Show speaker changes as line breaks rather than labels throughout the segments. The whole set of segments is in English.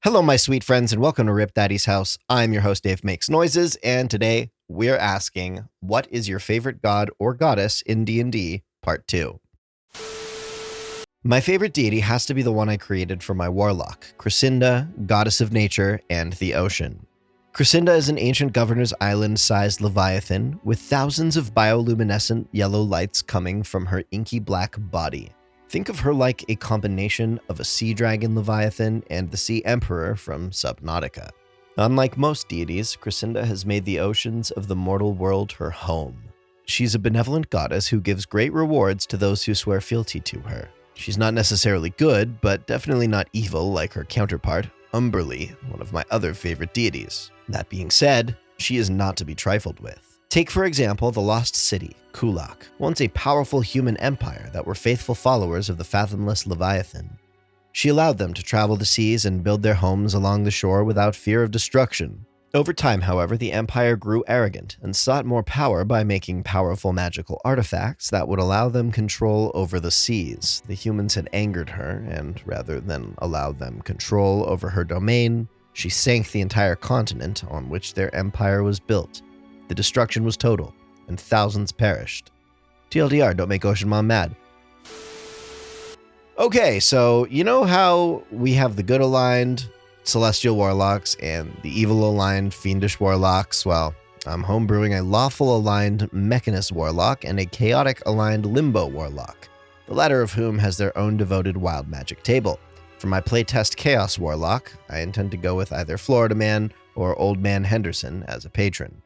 Hello, my sweet friends, and welcome to Rip Daddy's House. I'm your host, Dave Makes Noises, and today we're asking, what is your favorite god or goddess in D&D Part 2? My favorite deity has to be the one I created for my warlock, Chrysinda, goddess of nature and the ocean. Chrysinda is an ancient governor's island-sized leviathan with thousands of bioluminescent yellow lights coming from her inky black body. Think of her like a combination of a sea dragon leviathan and the sea emperor from Subnautica. Unlike most deities, Chrysinda has made the oceans of the mortal world her home. She's a benevolent goddess who gives great rewards to those who swear fealty to her. She's not necessarily good, but definitely not evil like her counterpart, Umberlee, one of my other favorite deities. That being said, she is not to be trifled with. Take, for example, the Lost City, Kulak, once a powerful human empire that were faithful followers of the fathomless Leviathan. She allowed them to travel the seas and build their homes along the shore without fear of destruction. Over time, however, the empire grew arrogant and sought more power by making powerful magical artifacts that would allow them control over the seas. The humans had angered her, and rather than allow them control over her domain, she sank the entire continent on which their empire was built. The destruction was total, and thousands perished. TLDR, don't make Ocean Mom mad. Okay, so you know how we have the good aligned Celestial Warlocks and the evil aligned Fiendish Warlocks? Well, I'm homebrewing a lawful aligned Mechanist Warlock and a chaotic aligned Limbo Warlock, the latter of whom has their own devoted wild magic table. For my playtest Chaos Warlock, I intend to go with either Florida Man or Old Man Henderson as a patron.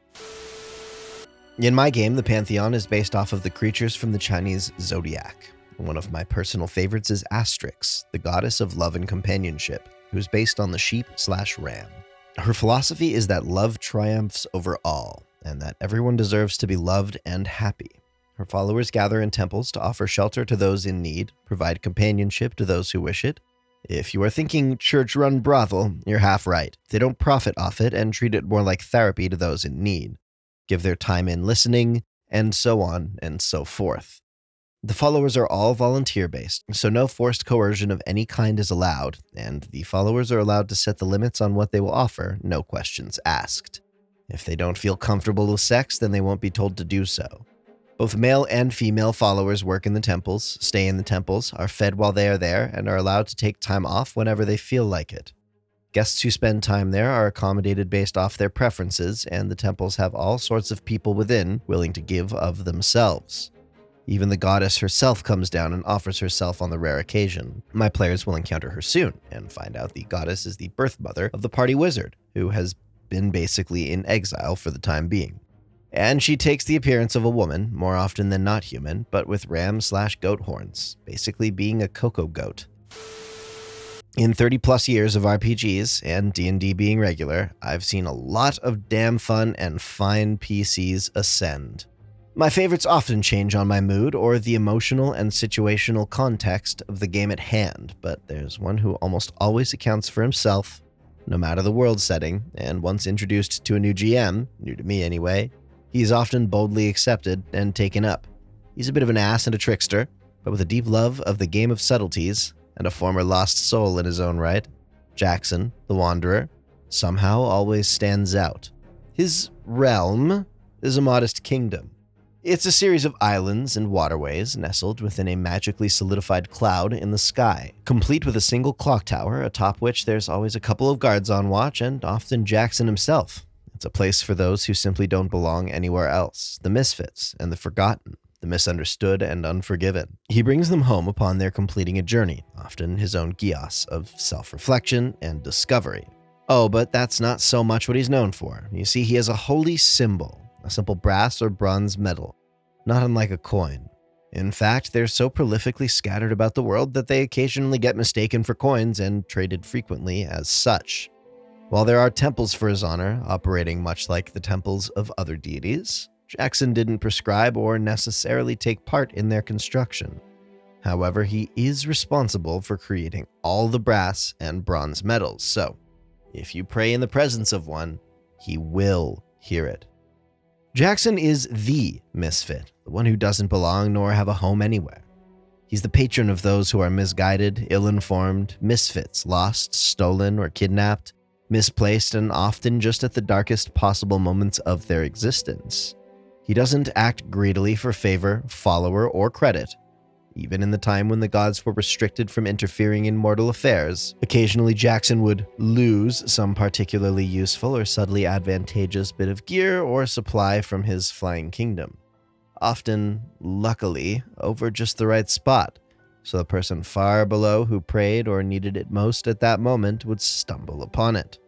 In my game, the Pantheon is based off of the creatures from the Chinese Zodiac. One of my personal favorites is Astrix, the goddess of love and companionship, who's based on the sheep/ram. Her philosophy is that love triumphs over all, and that everyone deserves to be loved and happy. Her followers gather in temples to offer shelter to those in need, provide companionship to those who wish it. If you are thinking church-run brothel, you're half right. They don't profit off it and treat it more like therapy to those in need. Give their time in listening, and so on and so forth. The followers are all volunteer-based, so no forced coercion of any kind is allowed, and the followers are allowed to set the limits on what they will offer, no questions asked. If they don't feel comfortable with sex, then they won't be told to do so. Both male and female followers work in the temples, stay in the temples, are fed while they are there, and are allowed to take time off whenever they feel like it. Guests who spend time there are accommodated based off their preferences, and the temples have all sorts of people within willing to give of themselves. Even the goddess herself comes down and offers herself on the rare occasion. My players will encounter her soon, and find out the goddess is the birth mother of the party wizard, who has been basically in exile for the time being. And she takes the appearance of a woman, more often than not human, but with ram/goat horns, basically being a cocoa goat. In 30-plus years of RPGs, and D&D being regular, I've seen a lot of damn fun and fine PCs ascend. My favorites often change on my mood or the emotional and situational context of the game at hand, but there's one who almost always accounts for himself, no matter the world setting, and once introduced to a new GM, new to me anyway, he's often boldly accepted and taken up. He's a bit of an ass and a trickster, but with a deep love of the game of subtleties, and a former lost soul in his own right, Jackson, the Wanderer, somehow always stands out. His realm is a modest kingdom. It's a series of islands and waterways nestled within a magically solidified cloud in the sky, complete with a single clock tower, atop which there's always a couple of guards on watch, and often Jackson himself. It's a place for those who simply don't belong anywhere else, the misfits and the forgotten, the misunderstood and unforgiven. He brings them home upon their completing a journey, often his own gios of self-reflection and discovery. Oh, but that's not so much what he's known for. You see, he has a holy symbol, a simple brass or bronze medal, not unlike a coin. In fact, they're so prolifically scattered about the world that they occasionally get mistaken for coins and traded frequently as such. While there are temples for his honor, operating much like the temples of other deities, Jackson didn't prescribe or necessarily take part in their construction. However, he is responsible for creating all the brass and bronze medals, so if you pray in the presence of one, he will hear it. Jackson is the misfit, the one who doesn't belong nor have a home anywhere. He's the patron of those who are misguided, ill-informed, misfits, lost, stolen, or kidnapped, misplaced, and often just at the darkest possible moments of their existence. He doesn't act greedily for favor, follower, or credit. Even in the time when the gods were restricted from interfering in mortal affairs, occasionally Jackson would lose some particularly useful or subtly advantageous bit of gear or supply from his flying kingdom. Often, luckily, over just the right spot, so the person far below who prayed or needed it most at that moment would stumble upon it.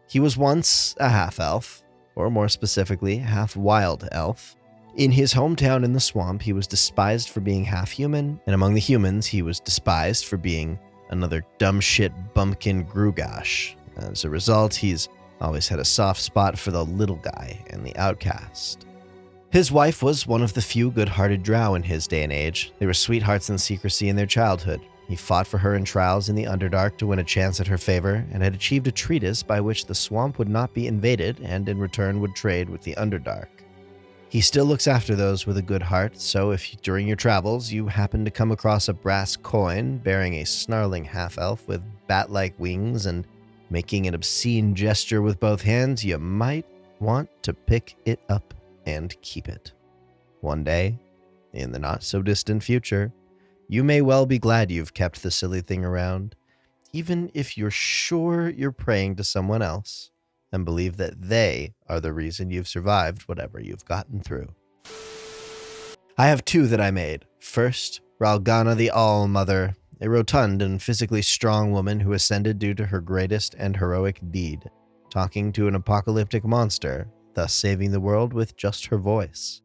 He was once a half-elf, or more specifically, half-wild elf. In his hometown in the swamp, he was despised for being half-human, and among the humans, he was despised for being another dumb shit bumpkin Grugash. As a result, he's always had a soft spot for the little guy and the outcast. His wife was one of the few good-hearted drow in his day and age. They were sweethearts in secrecy in their childhood. He fought for her in trials in the Underdark to win a chance at her favor, and had achieved a treatise by which the swamp would not be invaded and in return would trade with the Underdark. He still looks after those with a good heart, so if during your travels you happen to come across a brass coin bearing a snarling half-elf with bat-like wings and making an obscene gesture with both hands, you might want to pick it up and keep it. One day, in the not-so-distant future, you may well be glad you've kept the silly thing around, even if you're sure you're praying to someone else and believe that they are the reason you've survived whatever you've gotten through. I have two that I made. First, Ralgana the All-Mother, a rotund and physically strong woman who ascended due to her greatest and heroic deed, talking to an apocalyptic monster, thus saving the world with just her voice.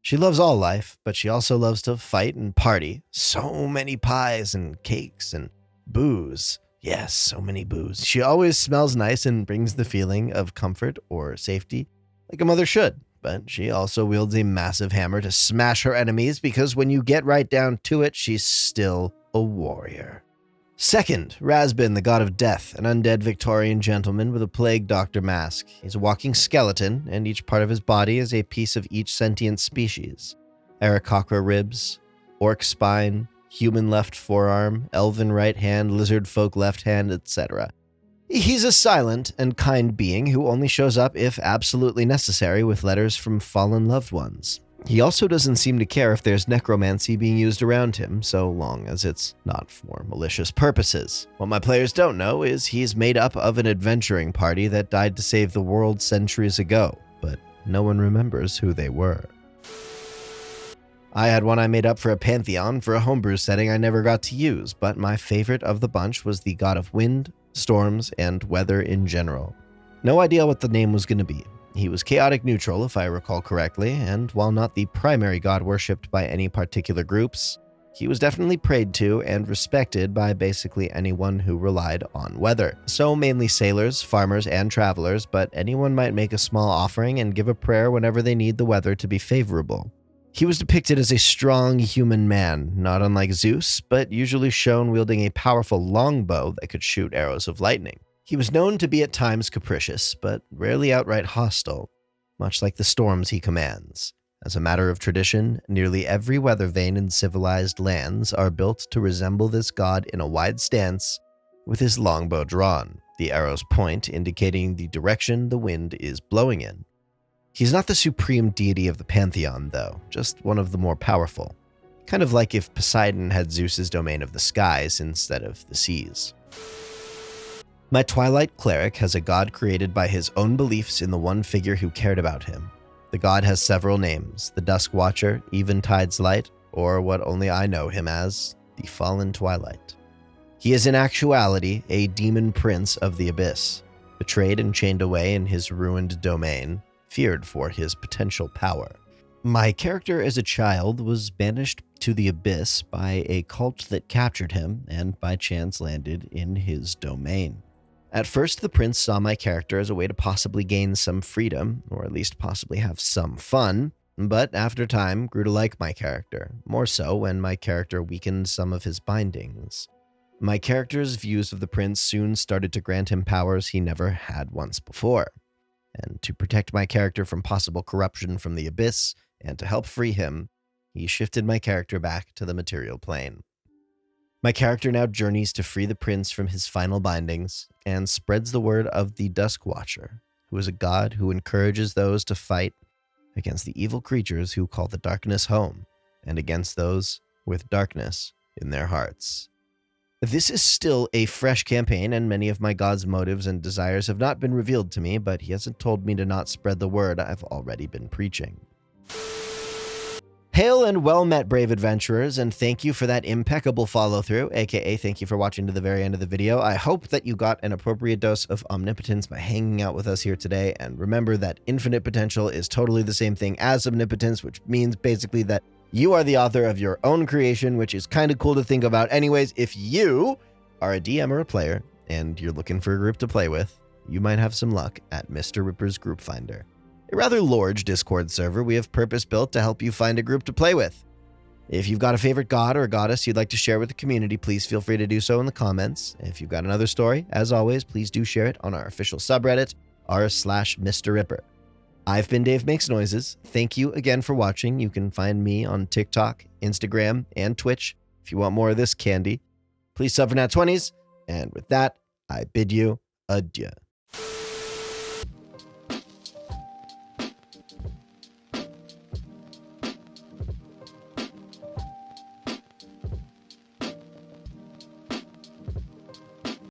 She loves all life, but she also loves to fight and party. So many pies and cakes and booze. Yes, so many booze. She always smells nice and brings the feeling of comfort or safety, like a mother should. But she also wields a massive hammer to smash her enemies because when you get right down to it, she's still a warrior. Second, Razbin, the god of death, an undead Victorian gentleman with a plague doctor mask. He's a walking skeleton, and each part of his body is a piece of each sentient species. Aarakocra ribs, orc spine, human left forearm, elven right hand, lizard folk left hand, etc. He's a silent and kind being who only shows up if absolutely necessary with letters from fallen loved ones. He also doesn't seem to care if there's necromancy being used around him, so long as it's not for malicious purposes. What my players don't know is he's made up of an adventuring party that died to save the world centuries ago, but no one remembers who they were. I had one I made up for a pantheon for a homebrew setting I never got to use, but my favorite of the bunch was the god of wind, storms, and weather in general. No idea what the name was going to be. He was chaotic neutral, if I recall correctly, and while not the primary god worshipped by any particular groups, he was definitely prayed to and respected by basically anyone who relied on weather. So mainly sailors, farmers, and travelers, but anyone might make a small offering and give a prayer whenever they need the weather to be favorable. He was depicted as a strong human man, not unlike Zeus, but usually shown wielding a powerful longbow that could shoot arrows of lightning. He was known to be at times capricious, but rarely outright hostile, much like the storms he commands. As a matter of tradition, nearly every weather vane in civilized lands are built to resemble this god in a wide stance with his longbow drawn, the arrow's point indicating the direction the wind is blowing in. He's not the supreme deity of the pantheon, though, just one of the more powerful. Kind of like if Poseidon had Zeus's domain of the skies instead of the seas. My Twilight Cleric has a god created by his own beliefs in the one figure who cared about him. The god has several names, the Dusk Watcher, Eventide's Light, or what only I know him as, the Fallen Twilight. He is in actuality a demon prince of the abyss, betrayed and chained away in his ruined domain, feared for his potential power. My character as a child was banished to the abyss by a cult that captured him and by chance landed in his domain. At first, the prince saw my character as a way to possibly gain some freedom, or at least possibly have some fun, but after time grew to like my character, more so when my character weakened some of his bindings. My character's views of the prince soon started to grant him powers he never had once before. And to protect my character from possible corruption from the abyss, and to help free him, he shifted my character back to the material plane. My character now journeys to free the prince from his final bindings and spreads the word of the Dusk Watcher, who is a god who encourages those to fight against the evil creatures who call the darkness home and against those with darkness in their hearts. This is still a fresh campaign, and many of my god's motives and desires have not been revealed to me, but he hasn't told me to not spread the word I've already been preaching. Hail and well met, brave adventurers, and thank you for that impeccable follow-through, aka thank you for watching to the very end of the video. I hope that you got an appropriate dose of omnipotence by hanging out with us here today, and remember that infinite potential is totally the same thing as omnipotence, which means basically that you are the author of your own creation, which is kind of cool to think about. Anyways, if you are a DM or a player and you're looking for a group to play with, you might have some luck at MrRipper's Group Finder, a rather large Discord server we have purpose-built to help you find a group to play with. If you've got a favorite god or a goddess you'd like to share with the community, please feel free to do so in the comments. If you've got another story, as always, please do share it on our official subreddit, r/MrRipper. I've been Dave Makes Noises. Thank you again for watching. You can find me on TikTok, Instagram, and Twitch if you want more of this candy. Please sub for Nat 20s. And with that, I bid you adieu.